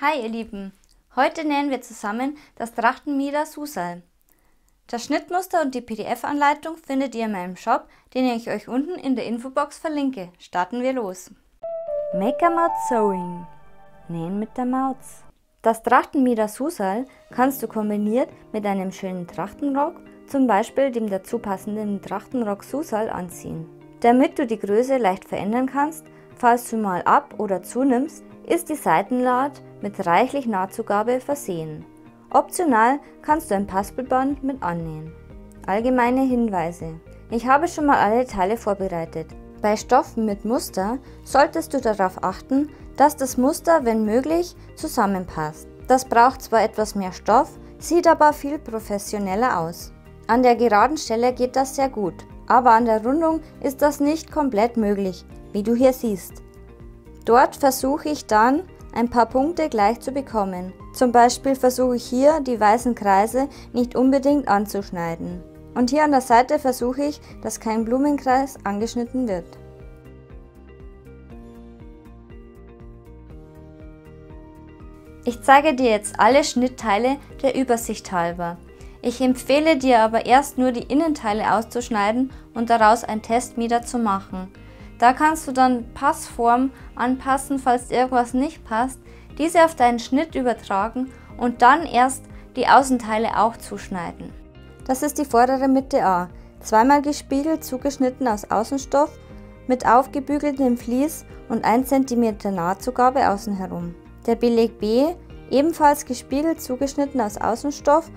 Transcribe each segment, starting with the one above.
Hi ihr Lieben, heute nähen wir zusammen das Trachtenmieder Susal. Das Schnittmuster und die PDF-Anleitung findet ihr in meinem Shop, den ich euch unten in der Infobox verlinke. Starten wir los. Make a Maut Sewing. Nähen mit der Maus. Das Trachtenmieder Susal kannst du kombiniert mit einem schönen Trachtenrock, zum Beispiel dem dazu passenden Trachtenrock Susal, anziehen. Damit du die Größe leicht verändern kannst, falls du mal ab- oder zunimmst, ist die Seitennaht mit reichlich Nahtzugabe versehen. Optional kannst du ein Paspelband mit annähen. Allgemeine Hinweise. Ich habe schon mal alle Teile vorbereitet. Bei Stoffen mit Muster solltest du darauf achten, dass das Muster, wenn möglich, zusammenpasst. Das braucht zwar etwas mehr Stoff, sieht aber viel professioneller aus. An der geraden Stelle geht das sehr gut, aber an der Rundung ist das nicht komplett möglich, wie du hier siehst. Dort versuche ich dann, ein paar Punkte gleich zu bekommen. Zum Beispiel versuche ich hier, die weißen Kreise nicht unbedingt anzuschneiden. Und hier an der Seite versuche ich, dass kein Blumenkreis angeschnitten wird. Ich zeige dir jetzt alle Schnittteile der Übersicht halber. Ich empfehle dir aber erst nur die Innenteile auszuschneiden und daraus ein Testmieder zu machen. Da kannst du dann Passform anpassen, falls irgendwas nicht passt, diese auf deinen Schnitt übertragen und dann erst die Außenteile auch zuschneiden. Das ist die vordere Mitte A, zweimal gespiegelt zugeschnitten aus Außenstoff mit aufgebügeltem Vlies und 1 cm Nahtzugabe außen herum. Der Beleg B, ebenfalls gespiegelt zugeschnitten aus Außenstoff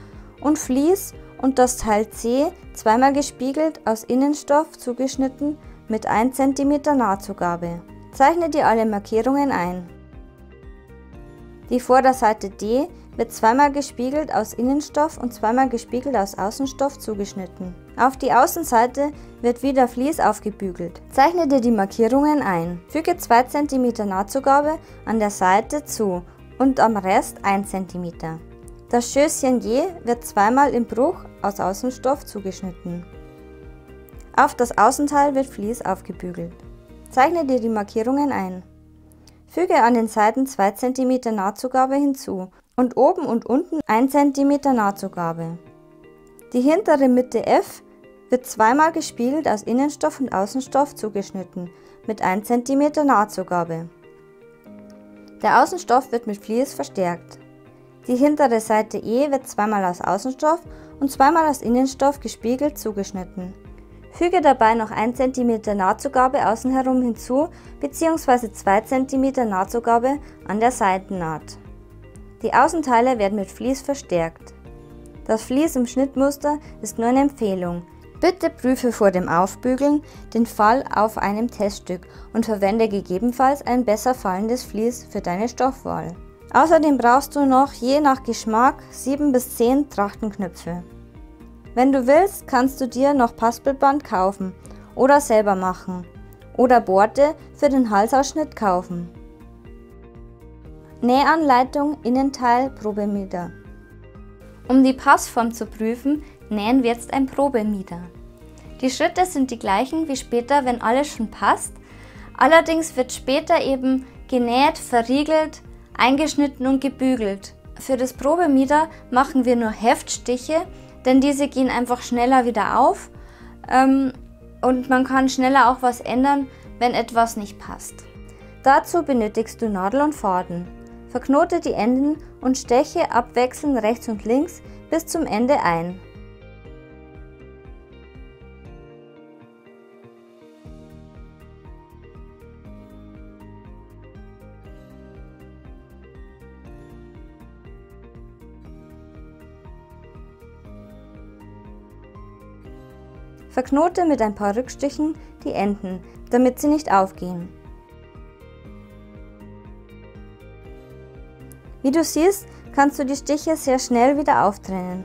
und Vlies, und das Teil C, zweimal gespiegelt aus Innenstoff zugeschnitten mit 1 cm Nahtzugabe. Zeichne dir alle Markierungen ein. Die Vorderseite D wird zweimal gespiegelt aus Innenstoff und zweimal gespiegelt aus Außenstoff zugeschnitten. Auf die Außenseite wird wieder Vlies aufgebügelt. Zeichne dir die Markierungen ein. Füge 2 cm Nahtzugabe an der Seite zu und am Rest 1 cm. Das Schößchen J wird zweimal im Bruch aus Außenstoff zugeschnitten. Auf das Außenteil wird Vlies aufgebügelt. Zeichne dir die Markierungen ein. Füge an den Seiten 2 cm Nahtzugabe hinzu und oben und unten 1 cm Nahtzugabe. Die hintere Mitte F wird zweimal gespiegelt aus Innenstoff und Außenstoff zugeschnitten mit 1 cm Nahtzugabe. Der Außenstoff wird mit Vlies verstärkt. Die hintere Seite E wird zweimal aus Außenstoff und zweimal aus Innenstoff gespiegelt zugeschnitten. Füge dabei noch 1 cm Nahtzugabe außen herum hinzu bzw. 2 cm Nahtzugabe an der Seitennaht. Die Außenteile werden mit Vlies verstärkt. Das Vlies im Schnittmuster ist nur eine Empfehlung. Bitte prüfe vor dem Aufbügeln den Fall auf einem Teststück und verwende gegebenenfalls ein besser fallendes Vlies für deine Stoffwahl. Außerdem brauchst du noch je nach Geschmack 7 bis 10 Trachtenknöpfe. Wenn du willst, kannst du dir noch Paspelband kaufen oder selber machen oder Borte für den Halsausschnitt kaufen. Nähanleitung Innenteil Probemieder. Um die Passform zu prüfen, nähen wir jetzt ein Probemieder. Die Schritte sind die gleichen wie später, wenn alles schon passt. Allerdings wird später eben genäht, verriegelt, eingeschnitten und gebügelt. Für das Probemieder machen wir nur Heftstiche, denn diese gehen einfach schneller wieder auf und man kann schneller auch was ändern, wenn etwas nicht passt. Dazu benötigst du Nadel und Faden. Verknote die Enden und steche abwechselnd rechts und links bis zum Ende ein. Verknote mit ein paar Rückstichen die Enden, damit sie nicht aufgehen. Wie du siehst, kannst du die Stiche sehr schnell wieder auftrennen.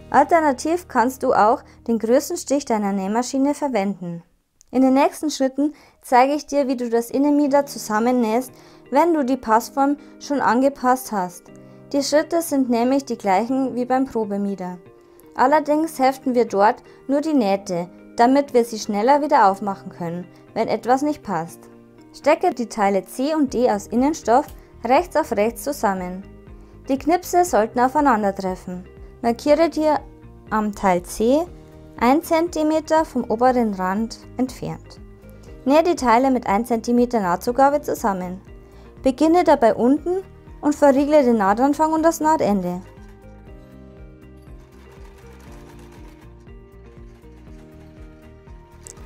Alternativ kannst du auch den größten Stich deiner Nähmaschine verwenden. In den nächsten Schritten zeige ich dir, wie du das Innenmieder zusammennähst, wenn du die Passform schon angepasst hast. Die Schritte sind nämlich die gleichen wie beim Probemieder. Allerdings heften wir dort nur die Nähte, damit wir sie schneller wieder aufmachen können, wenn etwas nicht passt. Stecke die Teile C und D aus Innenstoff rechts auf rechts zusammen. Die Knipse sollten aufeinandertreffen. Markiere dir am Teil C 1 cm vom oberen Rand entfernt. Nähe die Teile mit 1 cm Nahtzugabe zusammen. Beginne dabei unten und verriegle den Nahtanfang und das Nahtende.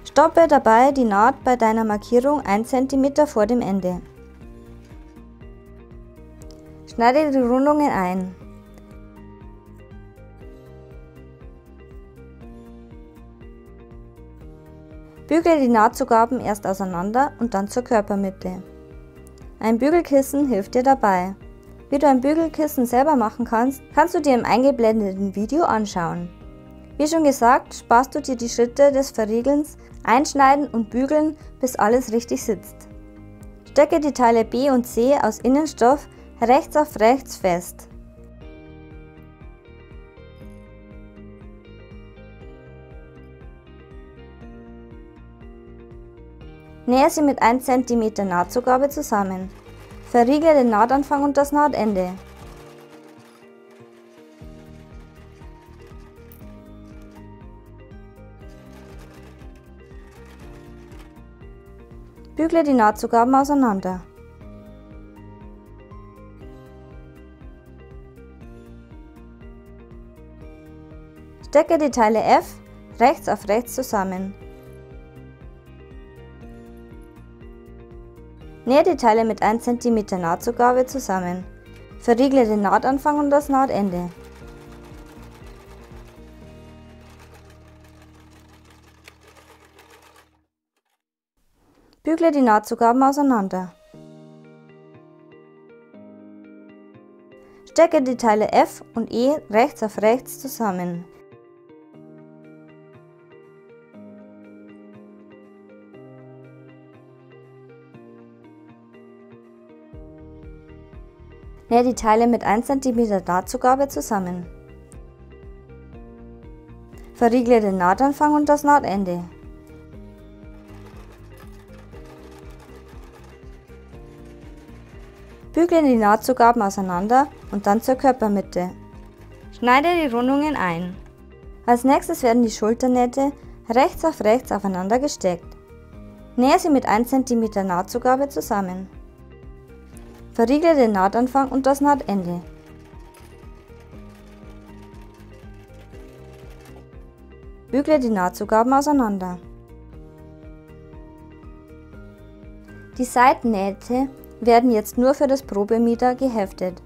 Stoppe dabei die Naht bei deiner Markierung 1 cm vor dem Ende. Schneide die Rundungen ein. Bügle die Nahtzugaben erst auseinander und dann zur Körpermitte. Ein Bügelkissen hilft dir dabei. Wie du ein Bügelkissen selber machen kannst, kannst du dir im eingeblendeten Video anschauen. Wie schon gesagt, sparst du dir die Schritte des Verriegelns, Einschneiden und Bügeln, bis alles richtig sitzt. Stecke die Teile B und C aus Innenstoff rechts auf rechts fest. Nähe sie mit 1 cm Nahtzugabe zusammen. Verriegle den Nahtanfang und das Nahtende. Bügle die Nahtzugaben auseinander. Stecke die Teile F rechts auf rechts zusammen. Nähe die Teile mit 1 cm Nahtzugabe zusammen. Verriegle den Nahtanfang und das Nahtende. Bügle die Nahtzugaben auseinander. Stecke die Teile F und E rechts auf rechts zusammen. Nähe die Teile mit 1 cm Nahtzugabe zusammen. Verriegle den Nahtanfang und das Nahtende. Bügle die Nahtzugaben auseinander und dann zur Körpermitte. Schneide die Rundungen ein. Als nächstes werden die Schulternähte rechts auf rechts aufeinander gesteckt. Nähe sie mit 1 cm Nahtzugabe zusammen. Verriegle den Nahtanfang und das Nahtende. Bügle die Nahtzugaben auseinander. Die Seitennähte werden jetzt nur für das Probemieder geheftet.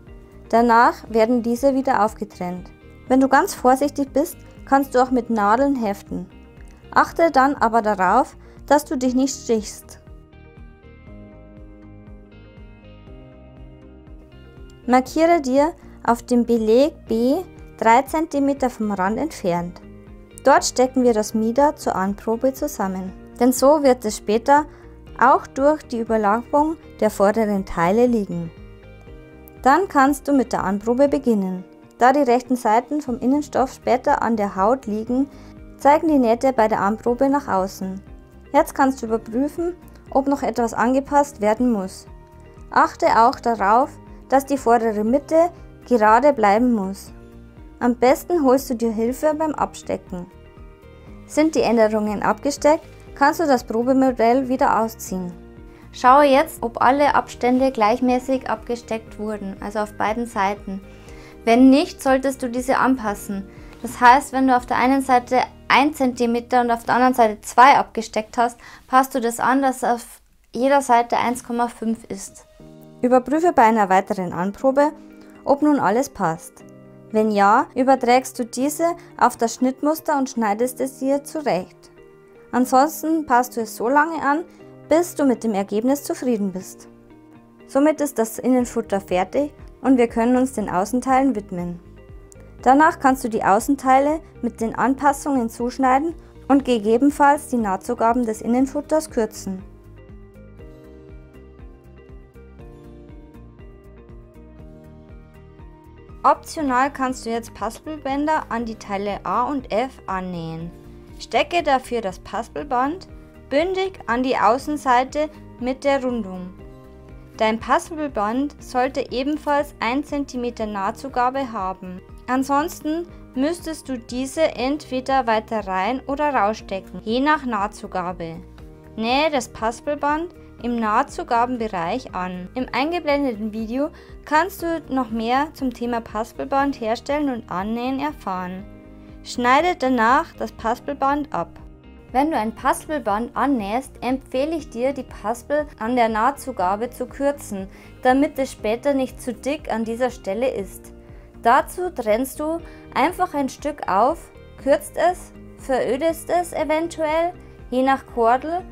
Danach werden diese wieder aufgetrennt. Wenn du ganz vorsichtig bist, kannst du auch mit Nadeln heften. Achte dann aber darauf, dass du dich nicht stichst. Markiere dir auf dem Beleg B 3 cm vom Rand entfernt. Dort stecken wir das Mieder zur Anprobe zusammen, denn so wird es später auch durch die Überlappung der vorderen Teile liegen. Dann kannst du mit der Anprobe beginnen. Da die rechten Seiten vom Innenstoff später an der Haut liegen, zeigen die Nähte bei der Anprobe nach außen. Jetzt kannst du überprüfen, ob noch etwas angepasst werden muss. Achte auch darauf, dass die vordere Mitte gerade bleiben muss. Am besten holst du dir Hilfe beim Abstecken. Sind die Änderungen abgesteckt, kannst du das Probemodell wieder ausziehen. Schaue jetzt, ob alle Abstände gleichmäßig abgesteckt wurden, also auf beiden Seiten. Wenn nicht, solltest du diese anpassen. Das heißt, wenn du auf der einen Seite 1 cm und auf der anderen Seite 2 abgesteckt hast, passt du das an, dass auf jeder Seite 1,5 ist. Überprüfe bei einer weiteren Anprobe, ob nun alles passt. Wenn ja, überträgst du diese auf das Schnittmuster und schneidest es dir zurecht. Ansonsten passt du es so lange an, bis du mit dem Ergebnis zufrieden bist. Somit ist das Innenfutter fertig und wir können uns den Außenteilen widmen. Danach kannst du die Außenteile mit den Anpassungen zuschneiden und gegebenenfalls die Nahtzugaben des Innenfutters kürzen. Optional kannst du jetzt Paspelbänder an die Teile A und F annähen. Stecke dafür das Paspelband bündig an die Außenseite mit der Rundung. Dein Paspelband sollte ebenfalls 1 cm Nahtzugabe haben. Ansonsten müsstest du diese entweder weiter rein oder rausstecken, je nach Nahtzugabe. Nähe das Paspelband im Nahtzugabenbereich an. Im eingeblendeten Video kannst du noch mehr zum Thema Paspelband herstellen und annähen erfahren. Schneide danach das Paspelband ab. Wenn du ein Paspelband annähst, empfehle ich dir, die Paspel an der Nahtzugabe zu kürzen, damit es später nicht zu dick an dieser Stelle ist. Dazu trennst du einfach ein Stück auf, kürzt es, verödest es eventuell, je nach Kordel,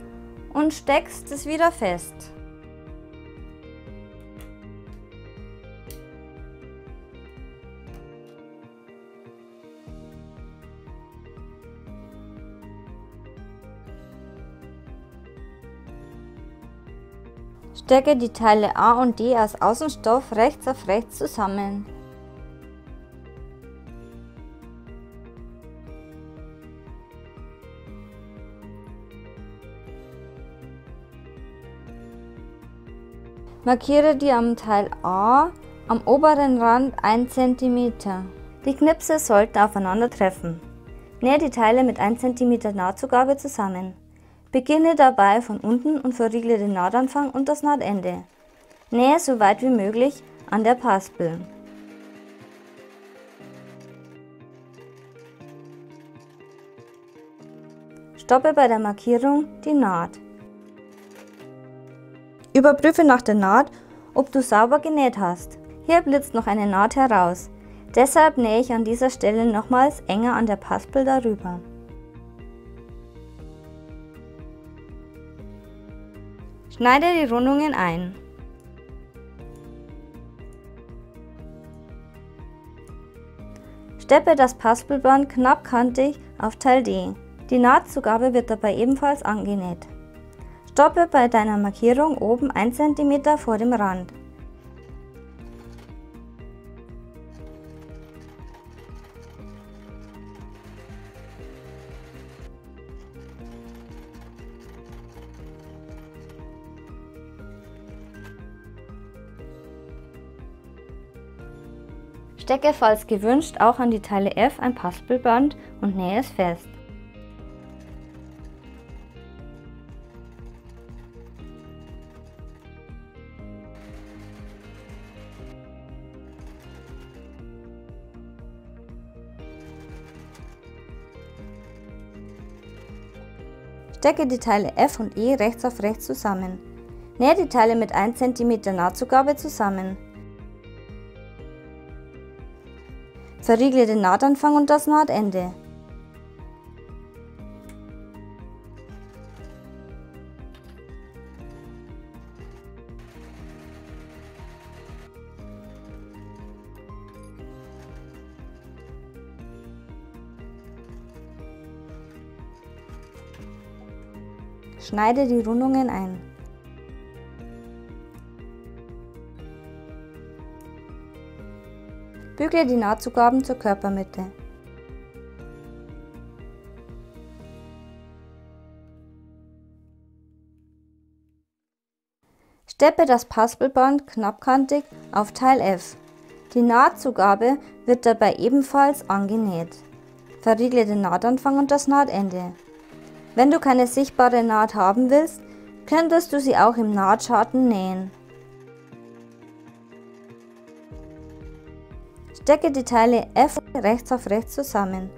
und steckst es wieder fest. Stecke die Teile A und D aus Außenstoff rechts auf rechts zusammen. Markiere dir am Teil A am oberen Rand 1 cm. Die Knipse sollten aufeinander treffen. Nähe die Teile mit 1 cm Nahtzugabe zusammen. Beginne dabei von unten und verriegle den Nahtanfang und das Nahtende. Nähe so weit wie möglich an der Paspel. Stoppe bei der Markierung die Naht. Überprüfe nach der Naht, ob du sauber genäht hast. Hier blitzt noch eine Naht heraus. Deshalb nähe ich an dieser Stelle nochmals enger an der Paspel darüber. Schneide die Rundungen ein. Steppe das Paspelband knappkantig auf Teil D. Die Nahtzugabe wird dabei ebenfalls angenäht. Stoppe bei deiner Markierung oben 1 cm vor dem Rand. Stecke, falls gewünscht, auch an die Teile F ein Paspelband und nähe es fest. Stecke die Teile F und E rechts auf rechts zusammen. Nähe die Teile mit 1 cm Nahtzugabe zusammen. Verriegle den Nahtanfang und das Nahtende. Schneide die Rundungen ein. Bügle die Nahtzugaben zur Körpermitte. Steppe das Paspelband knappkantig auf Teil F. Die Nahtzugabe wird dabei ebenfalls angenäht. Verriegle den Nahtanfang und das Nahtende. Wenn du keine sichtbare Naht haben willst, könntest du sie auch im Nahtschatten nähen. Stecke die Teile F rechts auf rechts zusammen.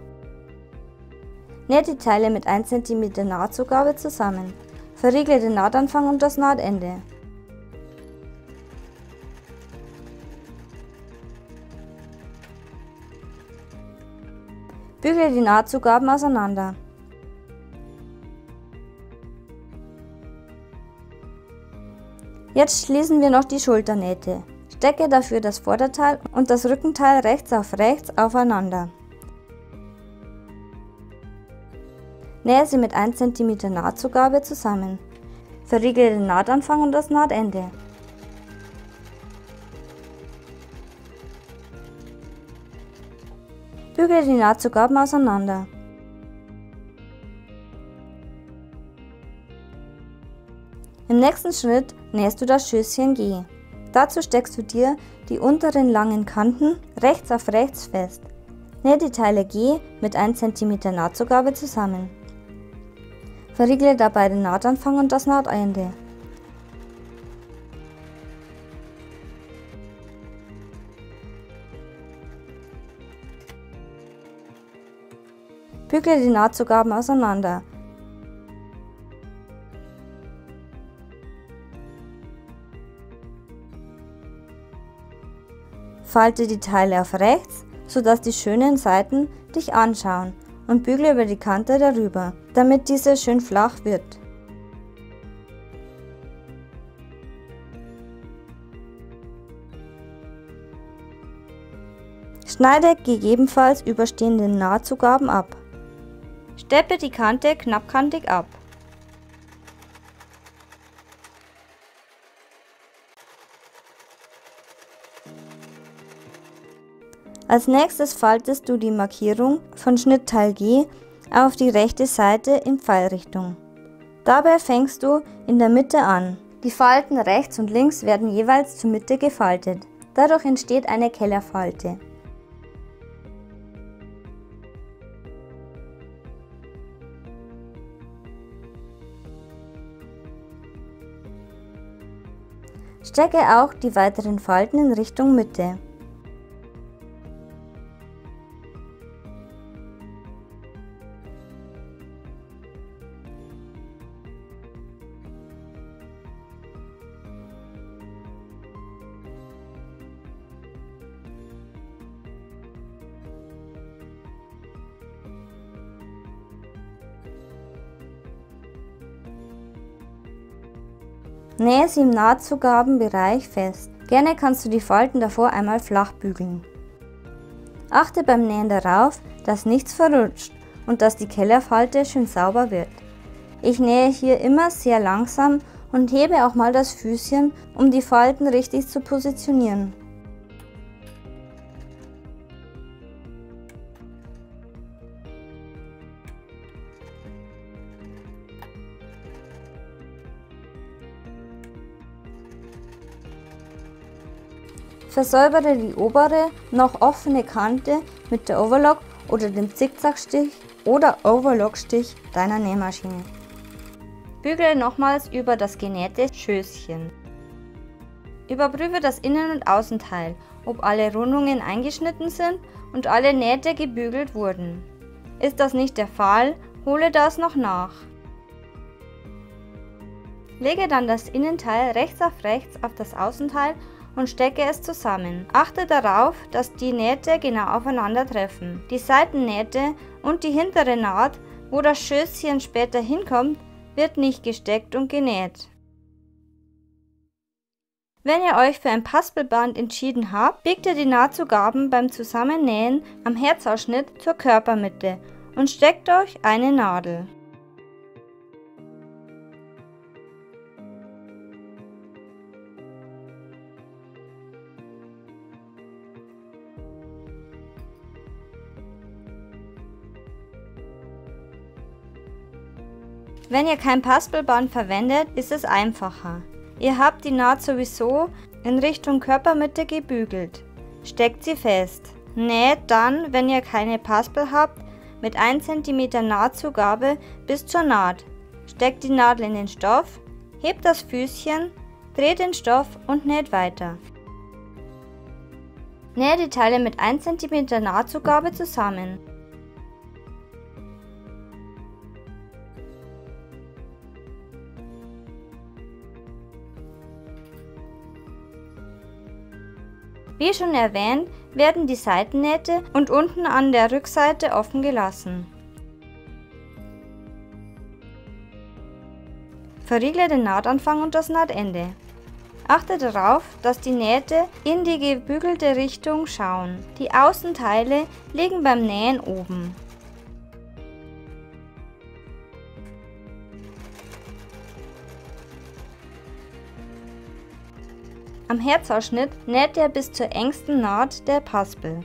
Nähe die Teile mit 1 cm Nahtzugabe zusammen. Verriegle den Nahtanfang und das Nahtende. Bügle die Nahtzugaben auseinander. Jetzt schließen wir noch die Schulternähte. Stecke dafür das Vorderteil und das Rückenteil rechts auf rechts aufeinander. Nähe sie mit 1 cm Nahtzugabe zusammen. Verriegle den Nahtanfang und das Nahtende. Bügle die Nahtzugaben auseinander. Im nächsten Schritt nähst du das Schößchen G. Dazu steckst du dir die unteren langen Kanten rechts auf rechts fest. Nähe die Teile G mit 1 cm Nahtzugabe zusammen. Verriegle dabei den Nahtanfang und das Nahtende. Bügle die Nahtzugaben auseinander. Falte die Teile auf rechts, sodass die schönen Seiten dich anschauen und bügle über die Kante darüber, damit diese schön flach wird. Schneide gegebenenfalls überstehende Nahtzugaben ab. Steppe die Kante knappkantig ab. Als nächstes faltest du die Markierung von Schnittteil G auf die rechte Seite in Pfeilrichtung. Dabei fängst du in der Mitte an. Die Falten rechts und links werden jeweils zur Mitte gefaltet. Dadurch entsteht eine Kellerfalte. Stecke auch die weiteren Falten in Richtung Mitte. Nähe sie im Nahtzugabenbereich fest. Gerne kannst du die Falten davor einmal flach bügeln. Achte beim Nähen darauf, dass nichts verrutscht und dass die Kellerfalte schön sauber wird. Ich nähe hier immer sehr langsam und hebe auch mal das Füßchen, um die Falten richtig zu positionieren. Versäubere die obere, noch offene Kante mit der Overlock oder dem Zickzackstich oder Overlockstich deiner Nähmaschine. Bügele nochmals über das genähte Schößchen. Überprüfe das Innen- und Außenteil, ob alle Rundungen eingeschnitten sind und alle Nähte gebügelt wurden. Ist das nicht der Fall, hole das noch nach. Lege dann das Innenteil rechts auf das Außenteil und stecke es zusammen. Achte darauf, dass die Nähte genau aufeinandertreffen. Die Seitennähte und die hintere Naht, wo das Schößchen später hinkommt, wird nicht gesteckt und genäht. Wenn ihr euch für ein Paspelband entschieden habt, biegt ihr die Nahtzugaben beim Zusammennähen am Herzausschnitt zur Körpermitte und steckt euch eine Nadel. Wenn ihr kein Paspelband verwendet, ist es einfacher. Ihr habt die Naht sowieso in Richtung Körpermitte gebügelt. Steckt sie fest. Näht dann, wenn ihr keine Paspel habt, mit 1 cm Nahtzugabe bis zur Naht. Steckt die Nadel in den Stoff, hebt das Füßchen, dreht den Stoff und näht weiter. Nähe die Teile mit 1 cm Nahtzugabe zusammen. Wie schon erwähnt, werden die Seitennähte und unten an der Rückseite offen gelassen. Verriegle den Nahtanfang und das Nahtende. Achte darauf, dass die Nähte in die gebügelte Richtung schauen. Die Außenteile liegen beim Nähen oben. Am Herzausschnitt näht ihr bis zur engsten Naht der Paspel.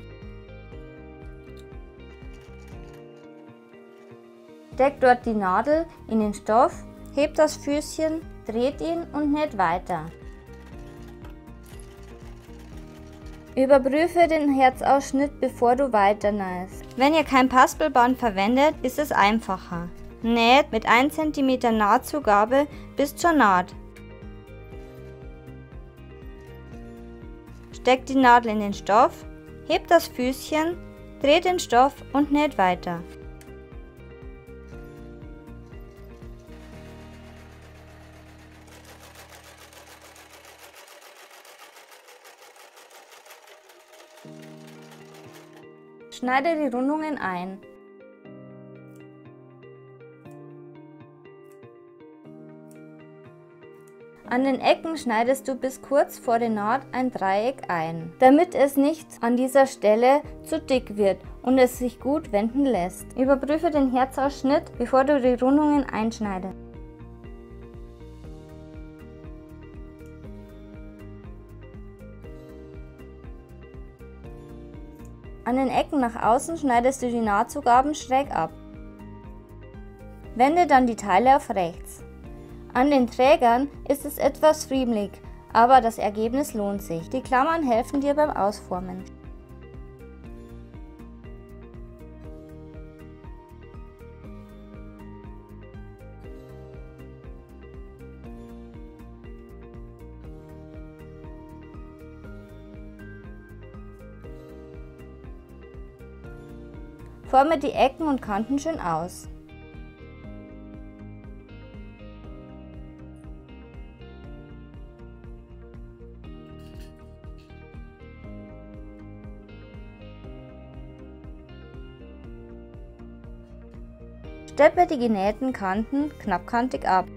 Steckt dort die Nadel in den Stoff, hebt das Füßchen, dreht ihn und näht weiter. Überprüfe den Herzausschnitt, bevor du weiter nähst. Wenn ihr kein Paspelband verwendet, ist es einfacher. Näht mit 1 cm Nahtzugabe bis zur Naht. Steckt die Nadel in den Stoff, hebt das Füßchen, dreht den Stoff und näht weiter. Schneide die Rundungen ein. An den Ecken schneidest du bis kurz vor der Naht ein Dreieck ein, damit es nicht an dieser Stelle zu dick wird und es sich gut wenden lässt. Überprüfe den Herzausschnitt, bevor du die Rundungen einschneidest. An den Ecken nach außen schneidest du die Nahtzugaben schräg ab. Wende dann die Teile auf rechts. An den Trägern ist es etwas friemelig, aber das Ergebnis lohnt sich. Die Klammern helfen dir beim Ausformen. Forme die Ecken und Kanten schön aus. Steppe die genähten Kanten knappkantig ab.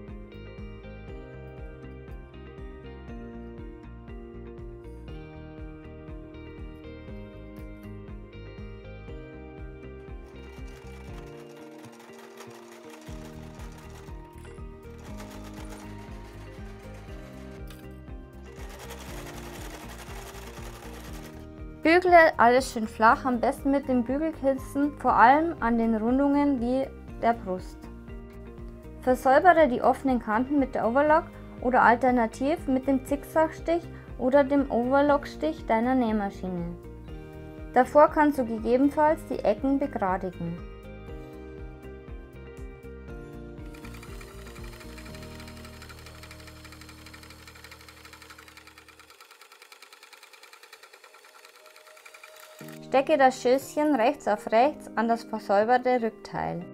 Bügle alles schön flach, am besten mit dem Bügelkissen, vor allem an den Rundungen wie der Brust. Versäubere die offenen Kanten mit der Overlock oder alternativ mit dem Zickzackstich oder dem Overlockstich deiner Nähmaschine. Davor kannst du gegebenenfalls die Ecken begradigen. Stecke das Schößchen rechts auf rechts an das versäuberte Rückteil.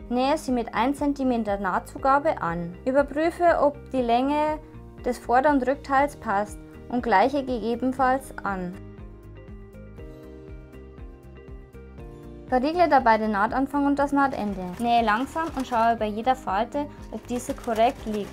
Nähe sie mit 1 cm Nahtzugabe an. Überprüfe, ob die Länge des Vorder- und Rückteils passt und gleiche gegebenenfalls an. Verriegle dabei den Nahtanfang und das Nahtende. Nähe langsam und schaue bei jeder Falte, ob diese korrekt liegt.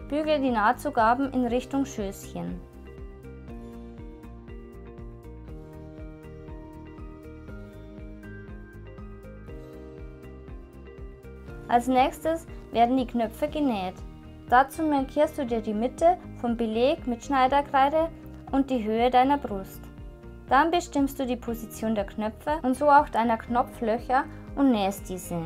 Bügle die Nahtzugaben in Richtung Schößchen. Als nächstes werden die Knöpfe genäht. Dazu markierst du dir die Mitte vom Beleg mit Schneiderkreide und die Höhe deiner Brust. Dann bestimmst du die Position der Knöpfe und so auch deiner Knopflöcher und nähst diese.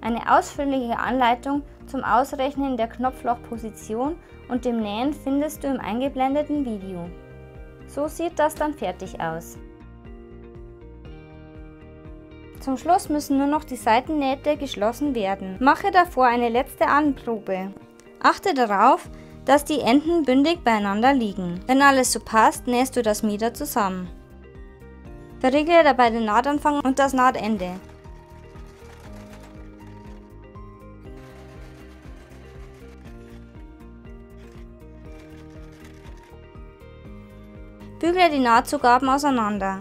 Eine ausführliche Anleitung zum Ausrechnen der Knopflochposition und dem Nähen findest du im eingeblendeten Video. So sieht das dann fertig aus. Zum Schluss müssen nur noch die Seitennähte geschlossen werden. Mache davor eine letzte Anprobe. Achte darauf, dass die Enden bündig beieinander liegen. Wenn alles so passt, nähst du das Mieder zusammen. Verriegle dabei den Nahtanfang und das Nahtende. Bügle die Nahtzugaben auseinander.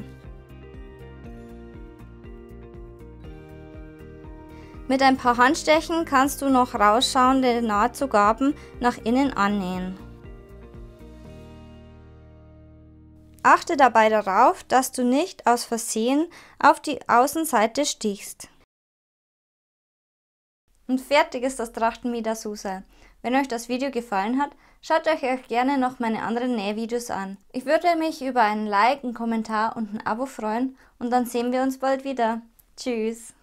Mit ein paar Handstechen kannst du noch rausschauende Nahtzugaben nach innen annähen. Achte dabei darauf, dass du nicht aus Versehen auf die Außenseite stichst. Und fertig ist das Trachtenmieder-Susal. Wenn euch das Video gefallen hat, schaut euch gerne noch meine anderen Nähvideos an. Ich würde mich über einen Like, einen Kommentar und ein Abo freuen und dann sehen wir uns bald wieder. Tschüss!